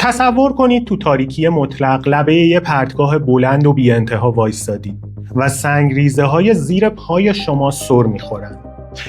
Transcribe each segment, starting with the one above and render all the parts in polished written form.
تصور کنید تو تاریکی مطلق لبه یه پرتگاه بلند و بی انتها وایستادید و سنگریزه های زیر پای شما سر میخورن.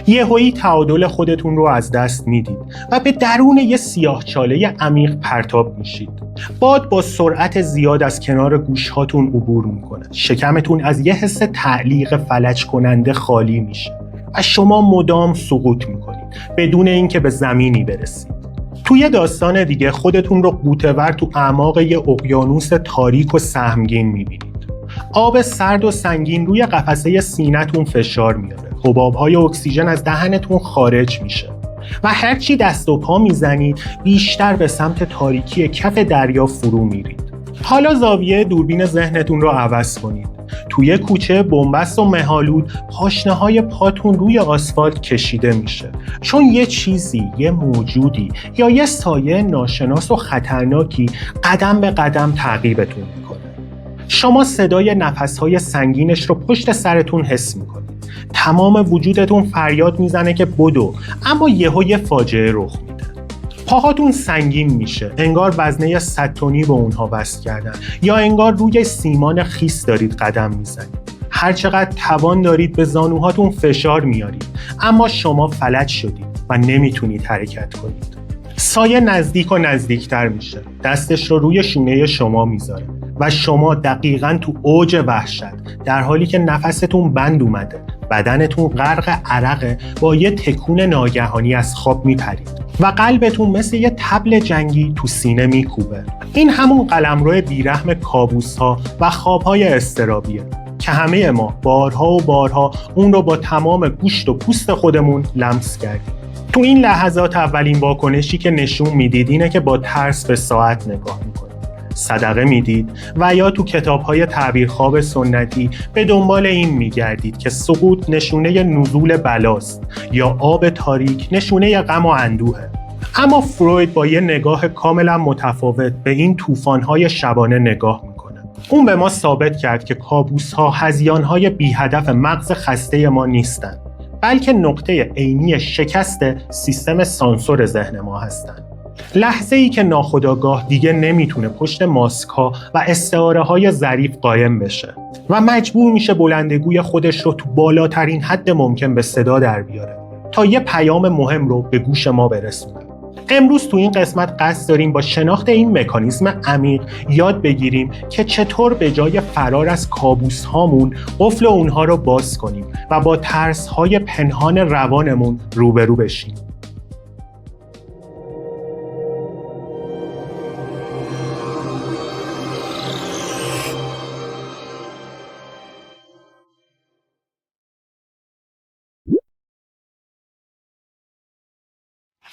یهویی تعادل خودتون رو از دست میدید و به درون یه سیاهچاله عمیق پرتاب میشید. باد با سرعت زیاد از کنار گوشهاتون عبور میکنه. شکمتون از یه حس تعلیق فلج کننده خالی میشه و شما مدام سقوط میکنید بدون اینکه به زمینی برسید. توی داستان دیگه خودتون رو غوطه‌ور تو اعماق یه اقیانوس تاریک و سهمگین میبینید. آب سرد و سنگین روی قفسه سینه‌تون فشار میاره. حباب‌های اکسیژن از دهنتون خارج میشه و هرچی دست و پا میزنید بیشتر به سمت تاریکی کف دریا فرو میرید. حالا زاویه دوربین ذهنتون رو عوض کنید. توی کوچه بنبست و مه‌آلود پاشنه‌های پاتون روی آسفالت کشیده میشه، چون یه چیزی، یه موجودی یا یه سایه ناشناس و خطرناکی قدم به قدم تعقیبتون میکنه. شما صدای نفس‌های سنگینش رو پشت سرتون حس میکنید. تمام وجودتون فریاد میزنه که بدو، اما یه فاجعه رخ میده. پاهاتون سنگین میشه، انگار وزنه 100 تنی به اونها وصل کردن، یا انگار روی سیمان خیس دارید قدم میزنید. هر چقدر توان دارید به زانوهاتون فشار میارید، اما شما فلج شدید و نمیتونید حرکت کنید. سایه نزدیک و نزدیکتر میشه، دستش رو روی شونه شما میذاره و شما دقیقاً تو اوج وحشت، در حالی که نفستون بند اومده، بدنتون غرق عرقه، با یه تکون ناگهانی از خواب میپرید و قلبتون مثل یه طبل جنگی تو سینه میکوبه. این همون قلمرو بیرحم کابوس‌ها و خواب‌های اضطرابیه که همه ما بارها و بارها اون رو با تمام گوشت و پوست خودمون لمس کردیم. تو این لحظات اولین واکنشی که نشون میدید اینه که با ترس به ساعت نگاه میکنید، صدقه میدید و یا تو کتاب‌های تعبیرخواب سنتی به دنبال این میگردید که سقوط نشونه نزول بلاست یا آب تاریک نشونه غم و اندوهه. اما فروید با یه نگاه کاملا متفاوت به این طوفان‌های شبانه نگاه میکنه. اون به ما ثابت کرد که کابوس‌ها هذیان‌های بی هدف مغز خسته ما نیستن، بلکه نقطه عینی شکست سیستم سانسور ذهن ما هستند. لحظه‌ای که ناخودآگاه دیگه نمیتونه پشت ماسک‌ها و استعاره‌های ظریف قایم بشه و مجبور میشه بلندگوی خودش رو تو بالاترین حد ممکن به صدا در بیاره تا یه پیام مهم رو به گوش ما برسونه. امروز تو این قسمت قصد داریم با شناخت این مکانیزم عمیق یاد بگیریم که چطور به جای فرار از کابوس هامون قفل اونها رو باز کنیم و با ترس های پنهان روانمون روبرو بشیم.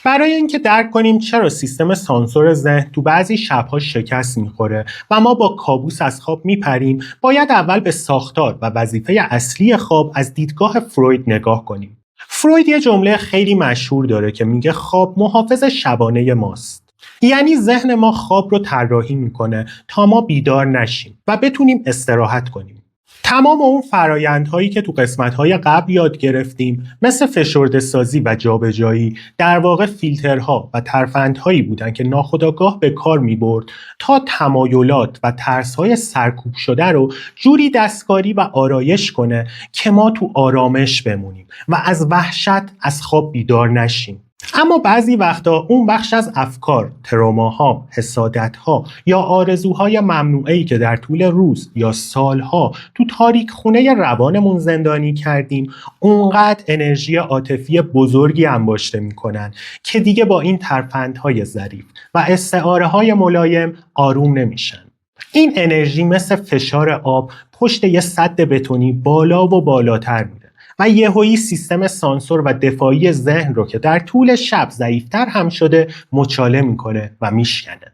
برای اینکه درک کنیم چرا سیستم سانسور ذهن تو بعضی شب‌ها شکست می‌خوره و ما با کابوس از خواب میپریم، باید اول به ساختار و وظیفه اصلی خواب از دیدگاه فروید نگاه کنیم. فروید یه جمله خیلی مشهور داره که میگه خواب محافظ شبانه ماست. یعنی ذهن ما خواب رو طراحی میکنه تا ما بیدار نشیم و بتونیم استراحت کنیم. تمام اون فرایندهایی که تو قسمت‌های قبل یاد گرفتیم، مثل فشرده‌سازی و جابجایی، در واقع فیلترها و ترفندهایی بودن که ناخودآگاه به کار می‌برد تا تمایلات و ترس‌های سرکوب شده رو جوری دستکاری و آرایش کنه که ما تو آرامش بمونیم و از وحشت از خواب بیدار نشیم. اما بعضی وقتا اون بخش از افکار، تروماها، حسادتها یا آرزوهای ممنوعه‌ای که در طول روز یا سالها تو تاریک خونه روانمون زندانی کردیم، اونقدر انرژی عاطفی بزرگی انباشته میکنن که دیگه با این ترفندهای ظریف و استعاره‌های ملایم آروم نمیشن. این انرژی مثل فشار آب پشت یه سد بتونی بالا و بالاتر میره و یهویی سیستم سانسور و دفاعی ذهن رو که در طول شب ضعیفتر هم شده مچاله میکنه و میشکنه.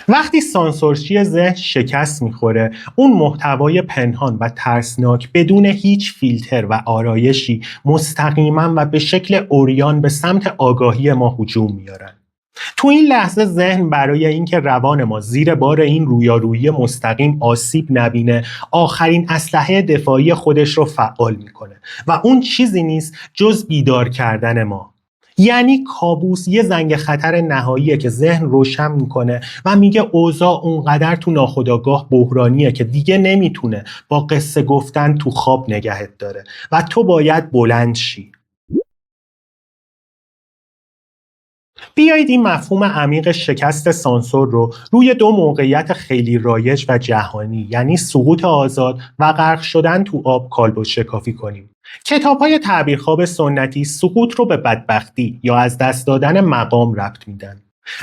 وقتی سانسورچی ذهن شکست میخوره، اون محتوای پنهان و ترسناک بدون هیچ فیلتر و آرایشی مستقیما و به شکل عریان به سمت آگاهی ما هجوم میارن. تو این لحظه ذهن برای اینکه روان ما زیر بار این رویارویی مستقیم آسیب نبینه، آخرین اسلحه دفاعی خودش رو فعال میکنه و اون چیزی نیست جز بیدار کردن ما. یعنی کابوس یه زنگ خطر نهاییه که ذهن روشن میکنه و میگه اوضاع اونقدر تو ناخودآگاه بحرانیه که دیگه نمیتونه با قصه گفتن تو خواب نگهت داره و تو باید بلند شی. بیایید این مفهوم عمیق شکست سانسور رو روی دو موقعیت خیلی رایج و جهانی، یعنی سقوط آزاد و غرق شدن تو آب، کالبد شکافی کنیم. کتاب‌های تعبیرخواب سنتی سقوط رو به بدبختی یا از دست دادن مقام ربط میدن.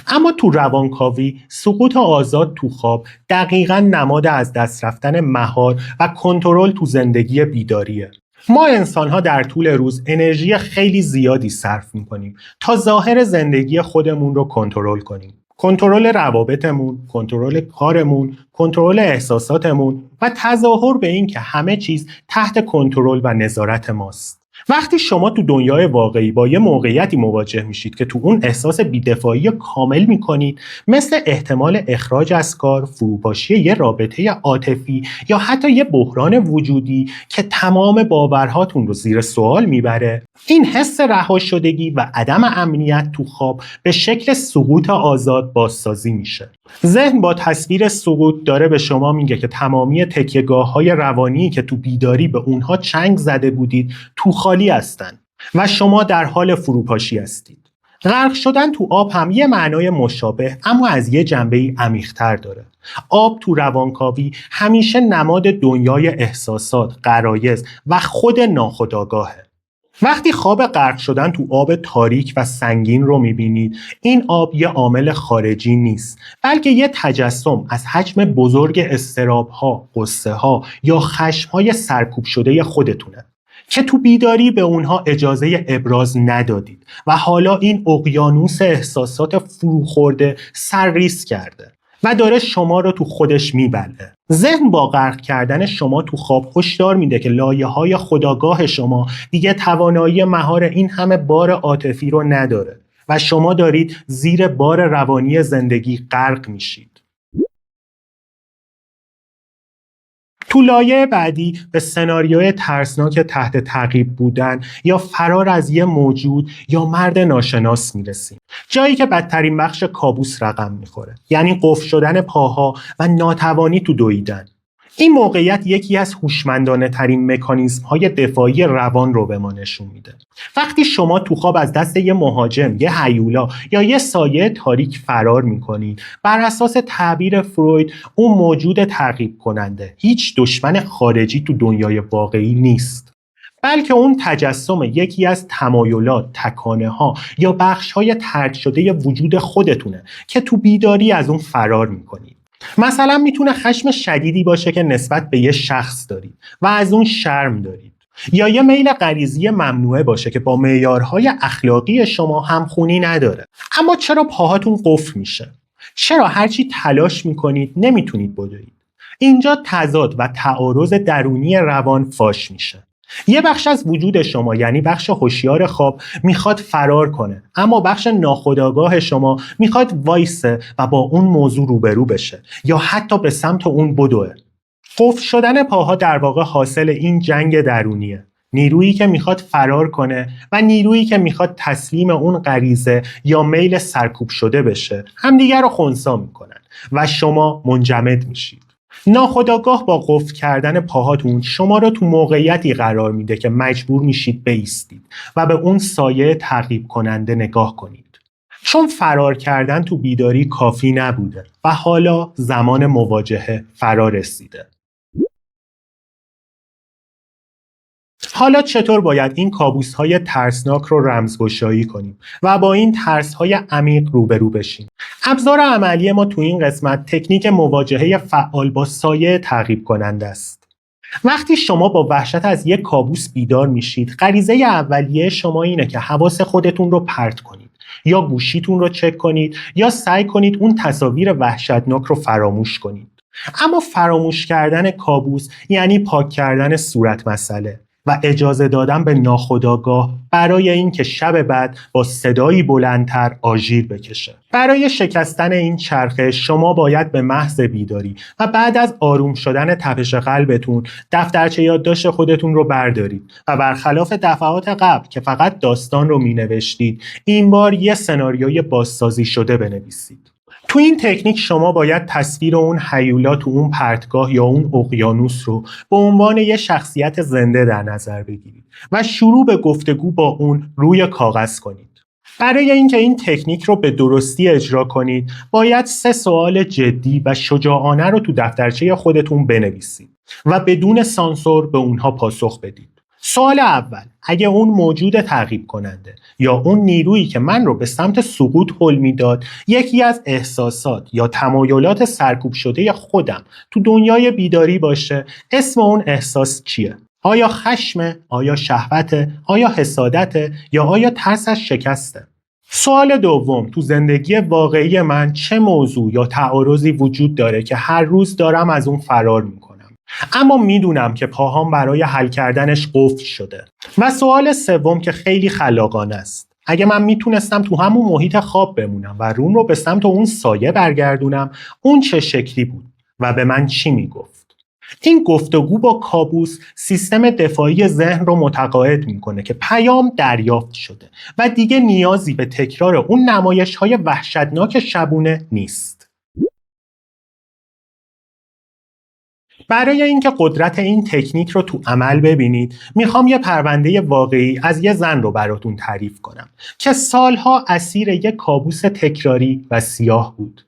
اما تو روانکاوی سقوط آزاد تو خواب دقیقاً نماد از دست رفتن مهار و کنترل تو زندگی بیداریه. ما انسان‌ها در طول روز انرژی خیلی زیادی صرف می‌کنیم تا ظاهر زندگی خودمون رو کنترل کنیم. کنترل روابطمون، کنترل کارمون، کنترل احساساتمون و تظاهر به این که همه چیز تحت کنترل و نظارت ماست. وقتی شما تو دنیای واقعی با یه موقعیتی مواجه میشید که تو اون احساس بی‌دفاعی کامل میکنید، مثل احتمال اخراج از کار، فروپاشی یه رابطه عاطفی یا حتی یه بحران وجودی که تمام باورهاتون رو زیر سوال میبره، این حس رها شدگی و عدم امنیت تو خواب به شکل سقوط آزاد بازسازی میشه. ذهن با تصویر سقوط داره به شما میگه که تمامی تکیه‌گاه‌های روانی که تو بیداری به اونها چنگ زده بودید تو خالی هستن و شما در حال فروپاشی هستید. غرق شدن تو آب هم یه معنای مشابه اما از یه جنبه‌ای عمیق‌تر داره. آب تو روانکاوی همیشه نماد دنیای احساسات، غرایز و خود ناخودآگاهه. وقتی خواب غرق شدن تو آب تاریک و سنگین رو میبینید، این آب یه عامل خارجی نیست، بلکه یه تجسم از حجم بزرگ اضطراب‌ها، غصه‌ها یا خشم‌های سرکوب شده خودتونه که تو بیداری به اونها اجازه ابراز ندادید و حالا این اقیانوس احساسات فروخورده سرریز کرده و داره شما رو تو خودش میبلعه. ذهن با غرق کردن شما تو خواب هشدار میده که لایه‌های خودآگاه شما دیگه توانایی مهار این همه بار عاطفی رو نداره و شما دارید زیر بار روانی زندگی غرق میشید. تو لایه بعدی به سناریوی ترسناک تحت تعقیب بودن یا فرار از یه موجود یا مرد ناشناس میرسیم. جایی که بدترین بخش کابوس رقم میخوره، یعنی قفل شدن پاها و ناتوانی تو دویدن. این موقعیت یکی از هوشمندانه ترین مکانیزم های دفاعی روان رو به ما نشون میده. وقتی شما تو خواب از دست یه مهاجم، یه هیولا یا یه سایه تاریک فرار میکنید، بر اساس تعبیر فروید اون موجود تعقیب کننده هیچ دشمن خارجی تو دنیای واقعی نیست، بلکه اون تجسم یکی از تمایلات، تکانه ها یا بخش های طرد شده وجود خودتونه که تو بیداری از اون فرار میکنید. مثلا میتونه خشم شدیدی باشه که نسبت به یه شخص دارید و از اون شرم دارید، یا یه میل غریزی ممنوعه باشه که با معیارهای اخلاقی شما همخونی نداره. اما چرا پاهاتون قفل میشه؟ چرا هرچی تلاش میکنید نمیتونید بدوید؟ اینجا تضاد و تعارض درونی روان فاش میشه. یه بخش از وجود شما، یعنی بخش هوشیار خواب، میخواد فرار کنه، اما بخش ناخودآگاه شما میخواد وایسه و با اون موضوع روبرو بشه یا حتی به سمت اون بدوه. قفل شدن پاها در واقع حاصل این جنگ درونیه. نیرویی که میخواد فرار کنه و نیرویی که میخواد تسلیم اون غریزه یا میل سرکوب شده بشه همدیگر رو خنثی میکنن و شما منجمد میشید. ناخودآگاه با قفل کردن پاهاتون شما رو تو موقعیتی قرار میده که مجبور میشید بایستید و به اون سایه تعقیب کننده نگاه کنید. چون فرار کردن تو بیداری کافی نبوده و حالا زمان مواجهه فرا رسیده. حالا چطور باید این کابوس‌های ترسناک رو رمزگشایی کنیم و با این ترس‌های عمیق روبرو بشیم؟ ابزار عملی ما تو این قسمت تکنیک مواجهه فعال با سایه تعقیب کننده است. وقتی شما با وحشت از یک کابوس بیدار میشید، غریزه اولیه شما اینه که حواس خودتون رو پرت کنید، یا گوشیتون رو چک کنید یا سعی کنید اون تصاویر وحشتناک رو فراموش کنید. اما فراموش کردن کابوس یعنی پاک کردن صورت مسئله و اجازه دادن به ناخودآگاه برای اینکه شب بعد با صدایی بلندتر آژیر بکشه. برای شکستن این چرخه شما باید به محض بیداری و بعد از آروم شدن تپش قلبتون دفترچه یادداشت خودتون رو بردارید و برخلاف دفعات قبل که فقط داستان رو مینوشتید، این بار یه سناریوی بازسازی شده بنویسید. تو این تکنیک شما باید تصویر اون هیولا تو اون پرتگاه یا اون اقیانوس رو به عنوان یه شخصیت زنده در نظر بگیرید و شروع به گفتگو با اون روی کاغذ کنید. برای اینکه این تکنیک رو به درستی اجرا کنید، باید 3 سوال جدی و شجاعانه رو تو دفترچه خودتون بنویسید و بدون سانسور به اونها پاسخ بدید. سوال اول: اگه اون موجود تعقیب کننده یا اون نیرویی که من رو به سمت سقوط هل میداد یکی از احساسات یا تمایلات سرکوب شده خودم تو دنیای بیداری باشه، اسم اون احساس چیه؟ آیا خشمه؟ آیا شهوته؟ آیا حسادته؟ یا آیا ترس از شکسته؟ سوال دوم: تو زندگی واقعی من چه موضوع یا تعارضی وجود داره که هر روز دارم از اون فرار میکنم، اما میدونم که پاهام برای حل کردنش قفل شده؟ و سوال سوم که خیلی خلاقانه است: اگه من میتونستم تو همون محیط خواب بمونم و روم رو به سمت اون سایه برگردونم، اون چه شکلی بود و به من چی میگفت؟ این گفتگو با کابوس سیستم دفاعی ذهن رو متقاعد میکنه که پیام دریافت شده و دیگه نیازی به تکرار اون نمایش‌های وحشتناک شبونه نیست. برای اینکه قدرت این تکنیک رو تو عمل ببینید، میخوام یه پرونده واقعی از یه زن رو براتون تعریف کنم که سالها اسیر یه کابوس تکراری و سیاه بود.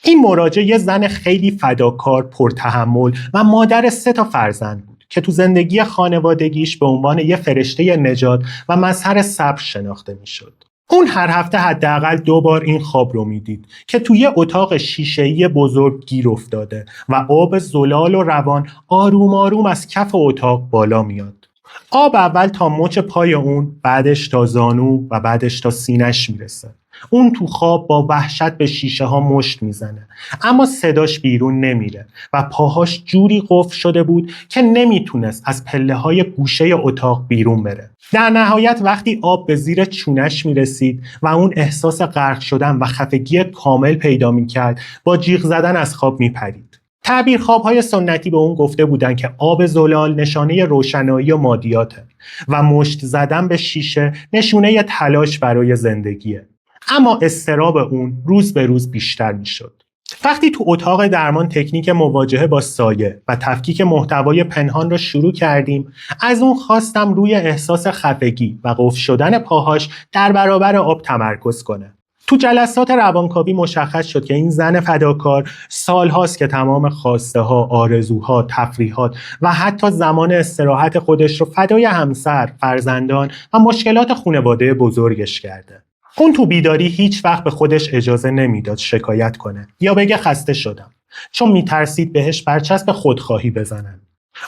این مراجع یه زن خیلی فداکار، پرتحمل و مادر 3 فرزند بود که تو زندگی خانوادگیش به عنوان یه فرشته نجات و مظهر صبر شناخته میشد. اون هر هفته حداقل 2 بار این خواب رو میدید که توی اتاق شیشه‌ای بزرگ گیر افتاده و آب زلال و روان آروم آروم از کف اتاق بالا میاد. آب اول تا مچ پای اون، بعدش تا زانو و بعدش تا سینه‌اش میرسه. اون تو خواب با وحشت به شیشه ها مشت میزنه، اما صداش بیرون نمیره و پاهاش جوری قفل شده بود که نمیتونست از پله های گوشه اتاق بیرون بره. در نهایت وقتی آب به زیر چونش میرسید و اون احساس غرق شدن و خفگی کامل پیدا میکرد، با جیغ زدن از خواب میپرید. تعبیر خواب‌های سنتی به اون گفته بودن که آب زلال نشانه روشنایی و مادیاته و مشت زدن به شیشه نشونه تلاش برای زندگیه. اما اضطراب اون روز به روز بیشتر میشد. وقتی تو اتاق درمان تکنیک مواجهه با سایه و تفکیک محتوای پنهان رو شروع کردیم، از اون خواستم روی احساس خفگی و قفل شدن پاهاش در برابر آب تمرکز کنه. تو جلسات روانکاوی مشخص شد که این زن فداکار سالهاست که تمام خواسته ها، آرزوها، تفریحات و حتی زمان استراحت خودش رو فدای همسر، فرزندان و مشکلات خانواده بزرگش کرده. اون تو بیداری هیچ وقت به خودش اجازه نمیداد شکایت کنه یا بگه خسته شدم، چون میترسید بهش برچسب خودخواهی بزنن.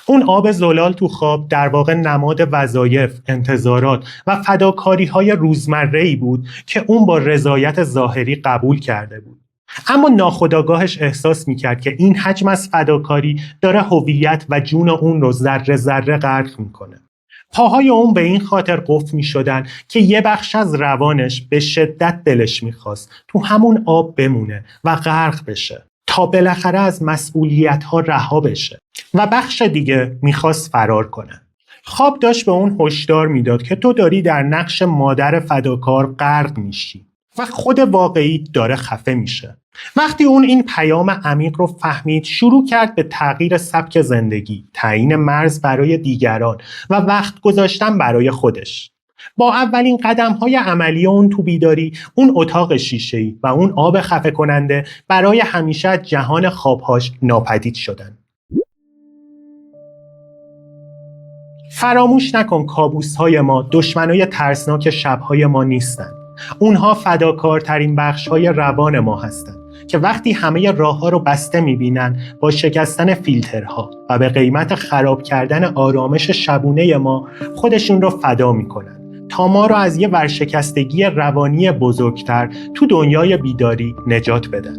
اون آب زلال تو خواب در واقع نماد وظایف، انتظارات و فداکاری‌های روزمره‌ای بود که اون با رضایت ظاهری قبول کرده بود. اما ناخودآگاهش احساس میکرد که این حجم از فداکاری داره هویت و جون اون رو ذره ذره غرق میکنه. پاهای اون به این خاطر قفل میشدن که یه بخش از روانش به شدت دلش میخواست تو همون آب بمونه و غرق بشه تا بالاخره از مسئولیت‌ها رها بشه و بخش دیگه میخواست فرار کنه. خواب داشت به اون هشدار میداد که تو داری در نقش مادر فداکار غرق میشی و خود واقعی داره خفه میشه. وقتی اون این پیام عمیق رو فهمید، شروع کرد به تغییر سبک زندگی، تعیین مرز برای دیگران و وقت گذاشتن برای خودش. با اولین قدم‌های عملی اون تو بیداری، اون اتاق شیشه‌ای و اون آب خفه کننده برای همیشه از جهان خوابهاش ناپدید شدن. فراموش نکن کابوس‌های ما دشمنای ترسناک شب‌های ما نیستن. اونها فداکارترین بخش‌های روان ما هستند که وقتی همه راه‌ها رو بسته می‌بینن، با شکستن فیلترها و به قیمت خراب کردن آرامش شبونه ما خودشون رو فدا می‌کنن تا ما رو از یه ورشکستگی روانی بزرگتر تو دنیای بیداری نجات بدن.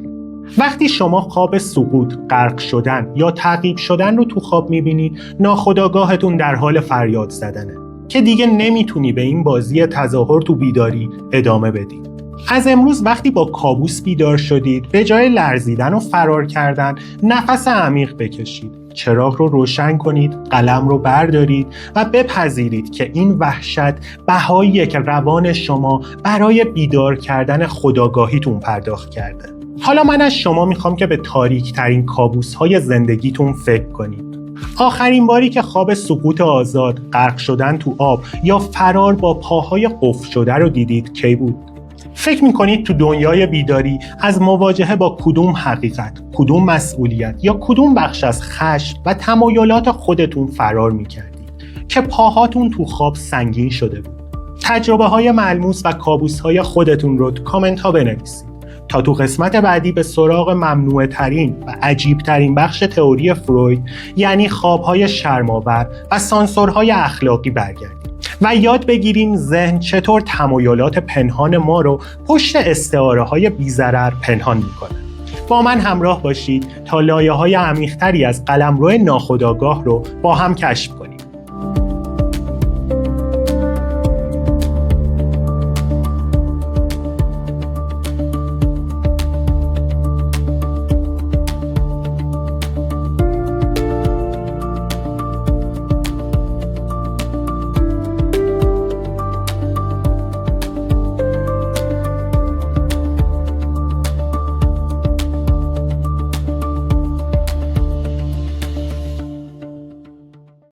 وقتی شما خواب سقوط، غرق شدن یا تعقیب شدن رو تو خواب می‌بینید، ناخودآگاهتون در حال فریاد زدنه که دیگه نمیتونی به این بازی تظاهر تو بیداری ادامه بدی. از امروز وقتی با کابوس بیدار شدید، به جای لرزیدن و فرار کردن، نفس عمیق بکشید. چراغ رو روشن کنید، قلم رو بردارید و بپذیرید که این وحشت بهاییه که روان شما برای بیدار کردن خودآگاهیتون پرداخت کرده. حالا من از شما میخوام که به تاریک ترین کابوس‌های زندگیتون فکر کنید. آخرین باری که خواب سقوط آزاد، غرق شدن تو آب یا فرار با پاهای قفل شده رو دیدید کی بود؟ فکر میکنید تو دنیای بیداری از مواجهه با کدوم حقیقت، کدوم مسئولیت یا کدوم بخش از خشم و تمایلات خودتون فرار میکردید که پاهاتون تو خواب سنگین شده بود؟ تجربه های ملموس و کابوس های خودتون رو تو کامنت ها بنویسید تا تو قسمت بعدی به سراغ ممنوع ترین و عجیب ترین بخش تئوری فروید، یعنی خواب های شرم‌آور و سانسورهای اخلاقی برگردیم و یاد بگیریم ذهن چطور تمایلات پنهان ما رو پشت استعاره‌های بی‌ضرر پنهان می‌کنه. با من همراه باشید تا لایه‌های عمیق‌تری از قلمرو ناخودآگاه رو با هم کشف کنیم.